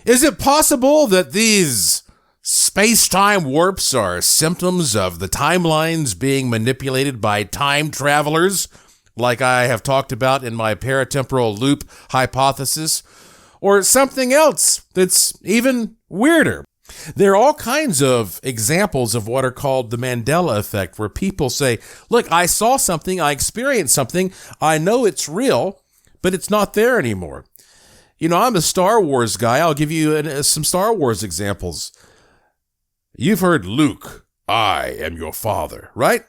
Is it possible that these space-time warps are symptoms of the timelines being manipulated by time travelers, like I have talked about in my paratemporal loop hypothesis, or something else that's even weirder? There are all kinds of examples of what are called the Mandela Effect, where people say, look, I saw something, I experienced something, I know it's real, but it's not there anymore. You know, I'm a Star Wars guy. I'll give you some Star Wars examples. You've heard Luke, I am your father, right?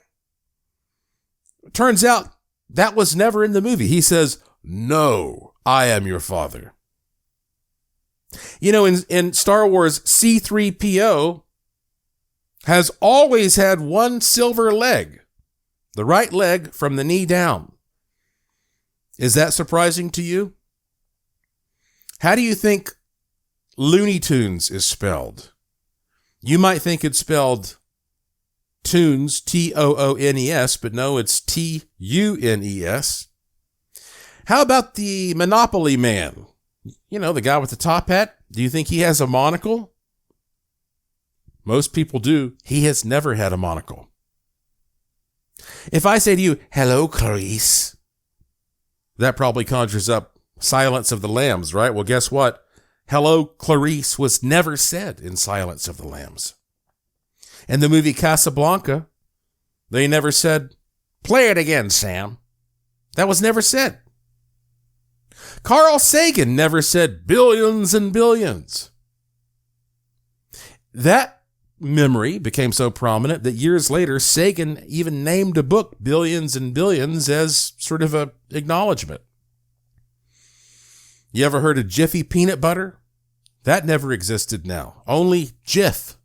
Turns out that was never in the movie. He says, no, I am your father. You know, in Star Wars, C-3PO has always had one silver leg, the right leg from the knee down. Is that surprising to you? How do you think Looney Tunes is spelled? You might think it's spelled Tunes, T-O-O-N-E-S, but no, it's T-U-N-E-S. How about the Monopoly Man? You know, the guy with the top hat. Do you think he has a monocle? Most people do. He has never had a monocle. If I say to you, hello, Clarice, that probably conjures up Silence of the Lambs, right? Well, guess what? Hello, Clarice was never said in Silence of the Lambs. In the movie Casablanca, they never said, play it again, Sam. That was never said. Carl Sagan never said billions and billions. That memory became so prominent that years later, Sagan even named a book, Billions and Billions, as sort of an acknowledgement. You ever heard of Jiffy peanut butter? That never existed now. Only Jif.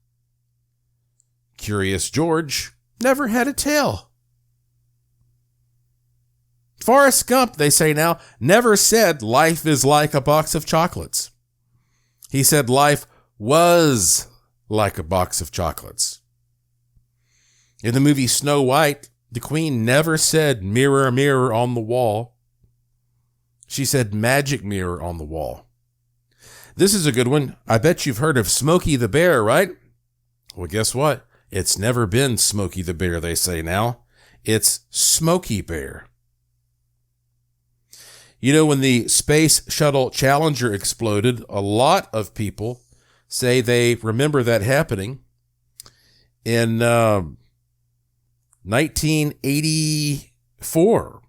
Curious George never had a tail. Forrest Gump, they say now, never said life is like a box of chocolates. He said life was like a box of chocolates. In the movie Snow White, the queen never said mirror, mirror on the wall. She said magic mirror on the wall. This is a good one. I bet you've heard of Smokey the Bear, right? Well, guess what? It's never been Smokey the Bear, they say now. It's Smokey Bear. You know, when the Space Shuttle Challenger exploded, a lot of people say they remember that happening in 1984,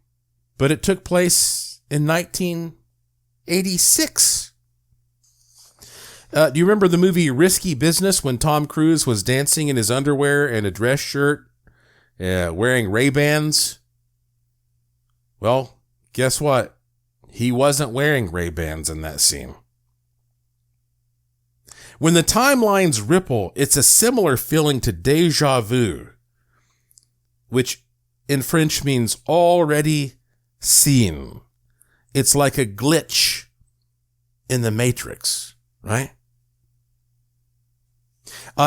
but it took place in 1986. Do you remember the movie Risky Business when Tom Cruise was dancing in his underwear and a dress shirt, wearing Ray-Bans? Well, guess what? He wasn't wearing Ray-Bans in that scene. When the timelines ripple, it's a similar feeling to déjà vu, which in French means already seen. It's like a glitch in the Matrix, right?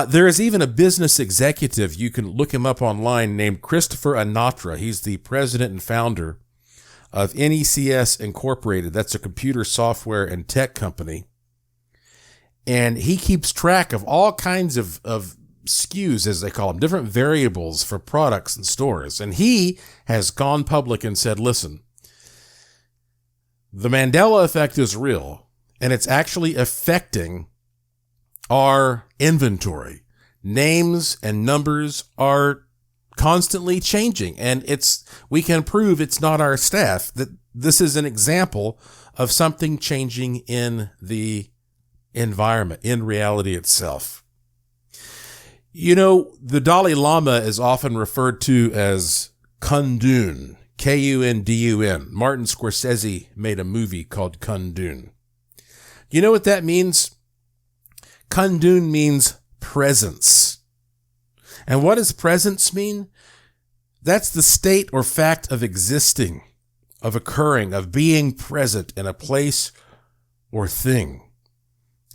There is even a business executive, you can look him up online, named Christopher Anatra. He's the president and founder of NECS Incorporated. That's a computer software and tech company. And he keeps track of all kinds of SKUs, as they call them, different variables for products and stores. And he has gone public and said, listen, the Mandela Effect is real, and it's actually affecting our inventory. Names and numbers are constantly changing, and we can prove it's not our staff, that this is an example of something changing in the environment, in reality itself. You know, the Dalai Lama is often referred to as Kundun, K-U-N-D-U-N. Martin Scorsese made a movie called Kundun. You know what that means? Kundun means presence. And what does presence mean? That's the state or fact of existing, of occurring, of being present in a place or thing.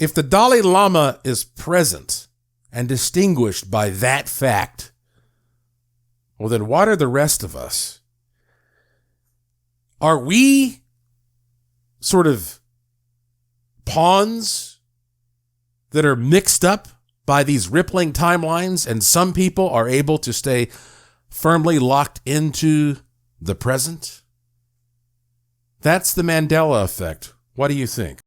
If the Dalai Lama is present and distinguished by that fact, well, then what are the rest of us? Are we sort of pawns that are mixed up by these rippling timelines, and some people are able to stay firmly locked into the present? That's the Mandela Effect. What do you think?